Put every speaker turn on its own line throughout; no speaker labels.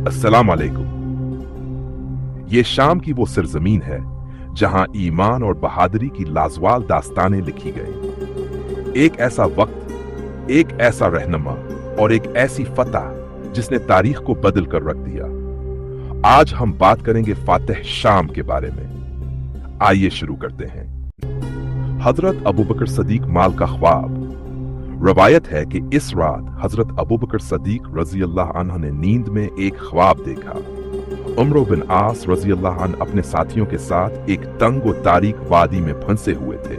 अस्सलाम वालेकुम। ये शाम की वो सरजमीन है जहां ईमान और बहादुरी की लाजवाल दास्तानें लिखी गई। एक ऐसा वक्त, एक ऐसा रहनुमा और एक ऐसी फतह जिसने तारीख को बदल कर रख दिया। आज हम बात करेंगे फातिह शाम के बारे में। आइए शुरू करते हैं। हजरत अबू बकर सदीक माल का ख्वाब। रवायत है कि इस रात हजरत अबू बकर सदीक रजी अल्लाह अन्हु ने नींद में एक ख्वाब देखा। उमर बिन आस रजी अल्लाह अन्हु अपने साथियों के साथ एक तंग व तारीक वादी में फंसे हुए थे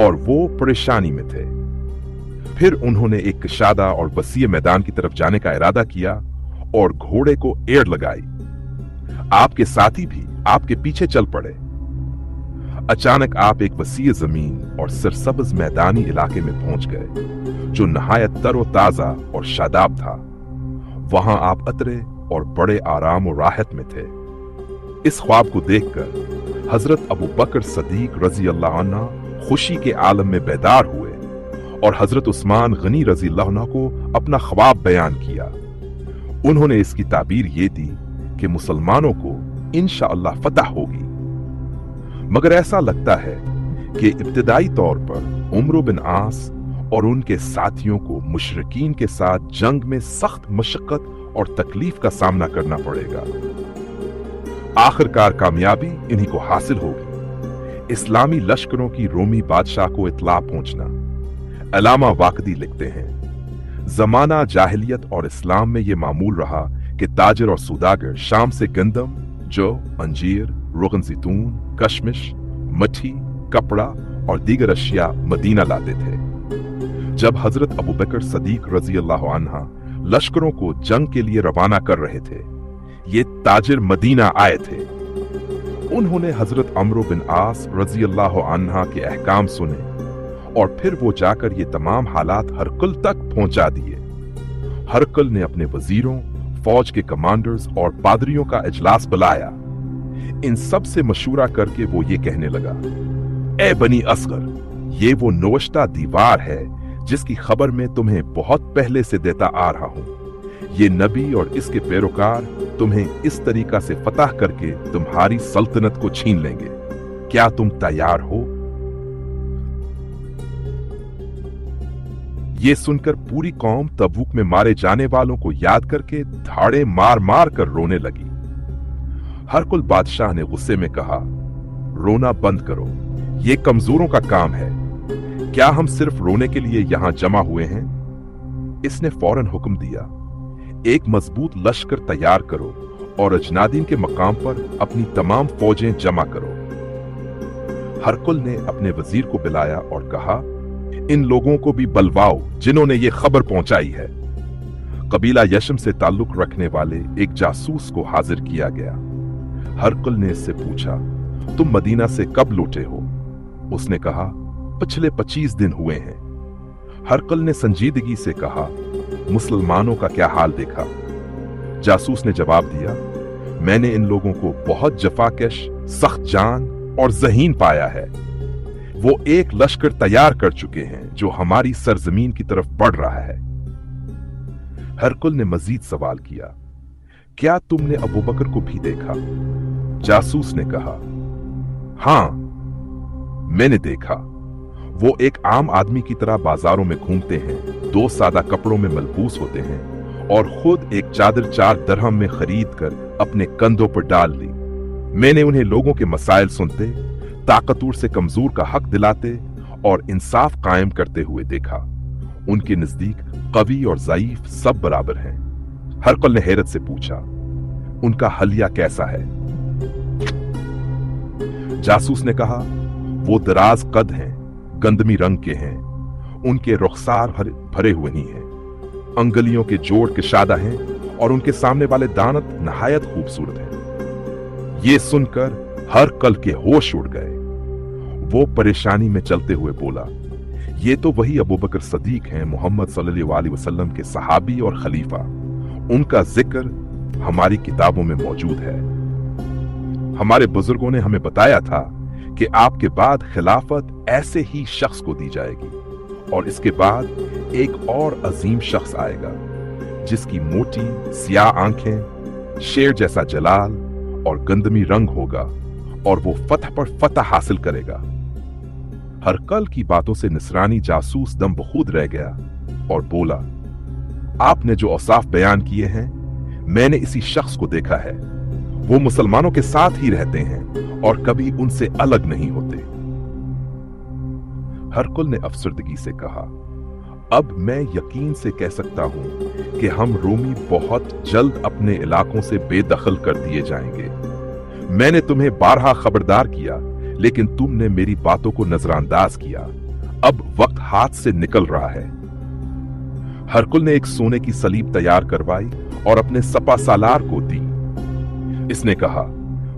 और वो परेशानी में थे। फिर उन्होंने एक कशादा और वसीय मैदान की तरफ जाने का इरादा किया और घोड़े को एड़ लगाई। आपके साथी भी आपके पीछे चल पड़े। अचानक आप एक वसीय जमीन और सरसब्ज मैदानी इलाके में पहुंच गए जो नहायत तरोताजा और शादाब था। वहां आप अतरे और बड़े आराम और राहत में थे। इस ख्वाब को देखकर हजरत अबू बकर सदीक रजी अल्लाह अन्हु खुशी के आलम में बेदार हुए और हजरत उस्मान गनी रजी अल्लाह अन्हु को अपना ख्वाब बयान किया। उन्होंने इसकी ताबीर ये दी कि मुसलमानों को इंशाअल्लाह फतह होगी। मगर ऐसा लगता है कि इब्तिदाई तौर पर उमर बिन आस और उनके साथियों को मुशरिकीन के साथ जंग में सख्त मशक्कत और तकलीफ का सामना करना पड़ेगा। आखिरकार कामयाबी इन्हीं को हासिल होगी। इस्लामी लश्करों की रोमी बादशाह को इत्ला पहुंचना। अलामा वाकदी लिखते हैं, जमाना जाहिलियत और इस्लाम में यह मामूल रहा कि ताजिर और सौदागर शाम से गंदम, जौ, अंजीर, रोगन जैतून, कशमिश, मट्ठी, कपड़ा और दीगर अशिया मदीना लाते थे। जब हजरत अबू बकर सदीक रजी अल्लाह अन्हु लश्करों को जंग के लिए रवाना कर रहे थे, ये ताजिर मदीना आए थे। उन्होंने हजरत अमर बिन आस रजी अल्लाह अन्हु के अहकाम सुने और फिर वो जाकर ये तमाम हालात हरकुल तक पहुंचा दिए। हरकुल ने अपने वजीरों, फौज के कमांडर्स और पादरियों का इजलास बुलाया। इन सब से मशूरा करके वो ये कहने लगा, ए बनी असगर, ये वो नौश्ता दीवार है जिसकी खबर मैं तुम्हें बहुत पहले से देता आ रहा हूं। ये नबी और इसके पैरोकार तुम्हें इस तरीका से फतह करके तुम्हारी सल्तनत को छीन लेंगे। क्या तुम तैयार हो? ये सुनकर पूरी कौम तबूक में मारे जाने वालों को याद करके धाड़े मार मार कर रोने लगी। हरकुल बादशाह ने गुस्से में कहा, रोना बंद करो, ये कमजोरों का काम है। क्या हम सिर्फ रोने के लिए यहां जमा हुए हैं? इसने फौरन हुक्म दिया, एक मजबूत लश्कर तैयार करो और अजनादीन के मकाम पर अपनी तमाम फौजें जमा करो। हरकुल ने अपने वजीर को बुलाया और कहा, इन लोगों को भी बलवाओ जिन्होंने ये खबर पहुंचाई है। कबीला यशम से ताल्लुक रखने वाले एक जासूस को हाजिर किया गया। हरकुल ने इससे पूछा, तुम मदीना से कब लौटे हो? उसने कहा, पिछले 25 दिन हुए हैं। हरकुल ने संजीदगी से कहा, मुसलमानों का क्या हाल देखा? जासूस ने जवाब दिया, मैंने इन लोगों को बहुत जफाकश, सख्त जान और ज़हीन पाया है। वो एक लश्कर तैयार कर चुके हैं जो हमारी सरजमीन की तरफ बढ़ रहा है। हरकुल ने मजीद सवाल किया, क्या तुमने अबू बकर को भी देखा? जासूस ने कहा, हां, मैंने देखा। वो एक आम आदमी की तरह बाजारों में घूमते हैं, 2 सादा कपड़ों में मलबूस होते हैं और खुद एक चादर 4 दरहम में खरीद कर अपने कंधों पर डाल ली। मैंने उन्हें लोगों के मसाइल सुनते, ताकतवर से कमजोर का हक दिलाते और इंसाफ कायम करते हुए देखा। उनके नजदीक कवी और ज़ईफ सब बराबर हैं। हरकुल ने हैरत से पूछा, उनका हलिया कैसा है? जासूस ने कहा, वो दराज कद हैं, गंदमी रंग के हैं, उनके रुखसार भरे हुए ही हैं, अंगलियों के जोड़ कशादा हैं और उनके सामने वाले दानत नहायत खूबसूरत हैं। ये सुनकर हरकुल के होश उड़ गए। वो परेशानी में चलते हुए बोला, ये तो वही अबू बकर सदीक हैं, मोहम्मद सल्लल्लाहु अलैहि वसल्लम के सहाबी और खलीफा। उनका जिक्र हमारी किताबों में मौजूद है। हमारे बुजुर्गों ने हमें बताया था कि आपके बाद खिलाफत ऐसे ही शख्स को दी जाएगी और इसके बाद एक और अजीम शख्स आएगा। जिसकी मोटी सियाह आंखें, शेर जैसा जलाल और गंदमी रंग होगा, और वो फतह पर फतह हासिल करेगा। हरकल की बातों से निसरानी जासूस दम बखूद रह गया और बोला, आपने जो औसाफ बयान किए हैं, मैंने इसी शख्स को देखा है। वो मुसलमानों के साथ ही रहते हैं और कभी उनसे अलग नहीं होते। हरकुल ने अफसरदगी से कहा, अब मैं यकीन से कह सकता हूं कि हम रोमी बहुत जल्द अपने इलाकों से बेदखल कर दिए जाएंगे। मैंने तुम्हें बारहा खबरदार किया, लेकिन तुमने मेरी बातों को नजरअंदाज किया। अब वक्त हाथ से निकल रहा है। हरकुल ने एक सोने की सलीब तैयार करवाई और अपने सपा सालार को दी। इसने कहा,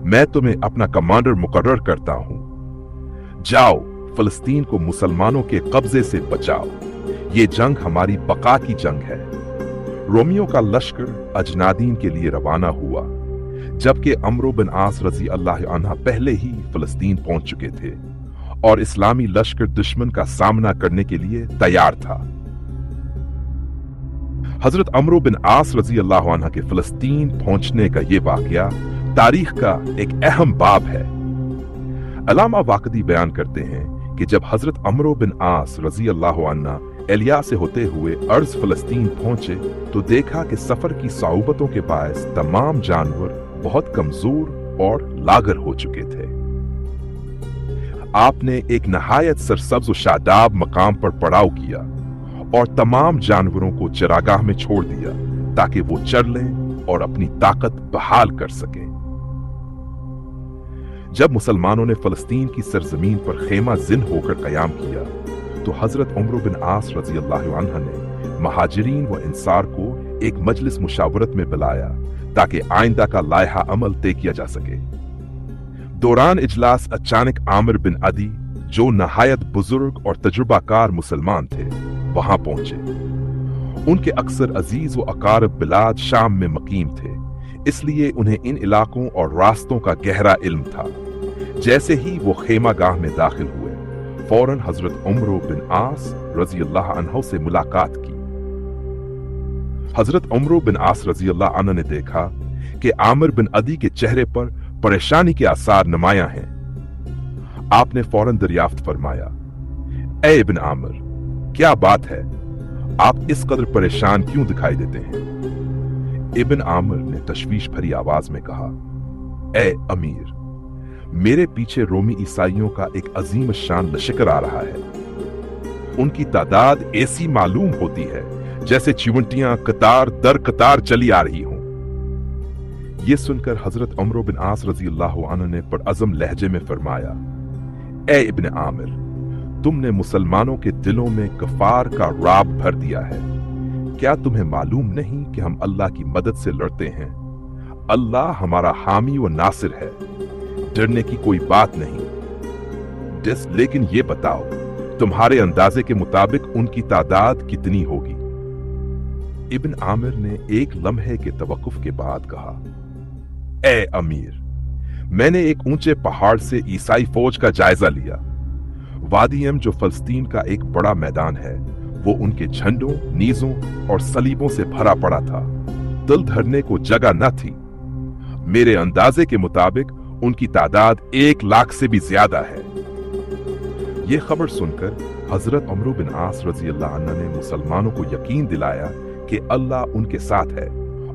मैं तुम्हें अपना कमांडर मुकर्रर करता हूं। जाओ, फलस्तीन को मुसलमानों के कब्जे से बचाओ। ये जंग हमारी बका की जंग है। रोमियो का लश्कर अजनादीन के लिए रवाना हुआ, जबकि अमरो बिन आस रजी अल्लाह अन्हा पहले ही फलस्तीन पहुंच चुके थे और इस्लामी लश्कर दुश्मन का सामना करने के लिए तैयार था। हजरत अमरो बिन आस रजी अल्लाह अन्हा के फलस्तीन पहुंचने का यह वाकया तारीख का एक अहम बाब है। अलामा वाकदी बयान करते हैं कि जब हजरत अमरो बिन आस रजी अल्लाह अन्हा एलिया से होते हुए अर्ज फलस्तीन पहुंचे तो देखा कि सफर की साउबतों के बायस तमाम जानवर बहुत कमजोर और लागर हो चुके थे। आपने एक नहायत सरसब्ज और शादाब मकाम पर पड़ाव किया और तमाम जानवरों को चरागाह में छोड़ दिया ताकि वो चर लें और अपनी ताकत बहाल कर सकें। जब मुसलमानों ने फलस्तीन की सरजमीन पर खेमा जिन होकर कयाम किया तो हजरत उमर बिन आस रजी अल्लाह अन्हा ने महाजिरीन व इंसार को एक मजलिस मुशावरत में बुलाया ताकि आइंदा का लायहा अमल तय किया जा सके। दौरान इजलास अचानक आमिर बिन अदी, जो नहायत बुजुर्ग और तजुर्बाकार मुसलमान थे, वहां पहुंचे। उनके अक्सर अजीज व अकारब बिलाद शाम में मकीम थे, इसलिए उन्हें इन इलाकों और रास्तों का गहरा इल्म था। जैसे ही वो खेमा गाह में दाखिल हुए, फौरन हजरत उमर बिन आस रजी अल्लाह अन्हु से मुलाकात की। हजरत उमर बिन आस रजी अल्लाह अन्हु ने देखा कि आमिर बिन अदी के चेहरे पर परेशानी के आसार नुमायां हैं। आपने फौरन दरियाफ्त फरमाया, ए इब्न आमिर, क्या बात है? आप इस कदर परेशान क्यों दिखाई देते हैं? इब्न आमिर ने तशवीश भरी आवाज में कहा, ए अमीर, मेरे पीछे रोमी ईसाइयों का एक अजीम शान लश्कर आ रहा है। उनकी तादाद ऐसी मालूम होती है जैसे चिवंटियां कतार दर कतार चली आ रही हों। यह सुनकर हजरत उमर बिन आस रजी अल्लाह अन्हु ने पुरअज़म लहजे में फरमाया, ए इब्न आमिर, तुमने मुसलमानों के दिलों में कफार का राब भर दिया है। क्या तुम्हें मालूम नहीं कि हम अल्लाह की मदद से लड़ते हैं? अल्लाह हमारा हामी व नासिर है, डरने की कोई बात नहीं। लेकिन ये बताओ, तुम्हारे अंदाजे के मुताबिक उनकी तादाद कितनी होगी? इब्न आमिर ने एक लम्हे के तवक्कुफ के बाद कहा, ए अमीर, मैंने एक ऊंचे पहाड़ से ईसाई फौज का जायजा लिया। वादियम, जो फलस्तीन का एक बड़ा मैदान है, वो उनके झंडों, नीजों और सलीबों से भरा पड़ा था। दिल धरने को जगह न थी। मेरे अंदाजे के मुताबिक उनकी तादाद 1 लाख से भी ज्यादा है। यह खबर सुनकर हजरत उमर बिन आस रजी अल्लाह अन्हु ने मुसलमानों को यकीन दिलाया कि अल्लाह उनके साथ है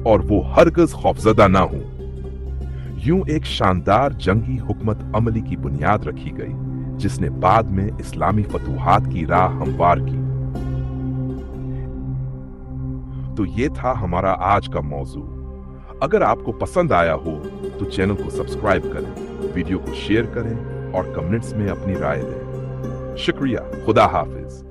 और वो हरगिज़ खौफजदा ना हो। यूं एक शानदार जंगी हुकमत अमली की बुनियाद रखी गई, जिसने बाद में इस्लामी फतूहात की राह हमवार की। तो ये था हमारा आज का मौजू। अगर आपको पसंद आया हो तो चैनल को सब्सक्राइब करें, वीडियो को शेयर करें और कमेंट्स में अपनी राय दें। शुक्रिया। खुदा हाफिज।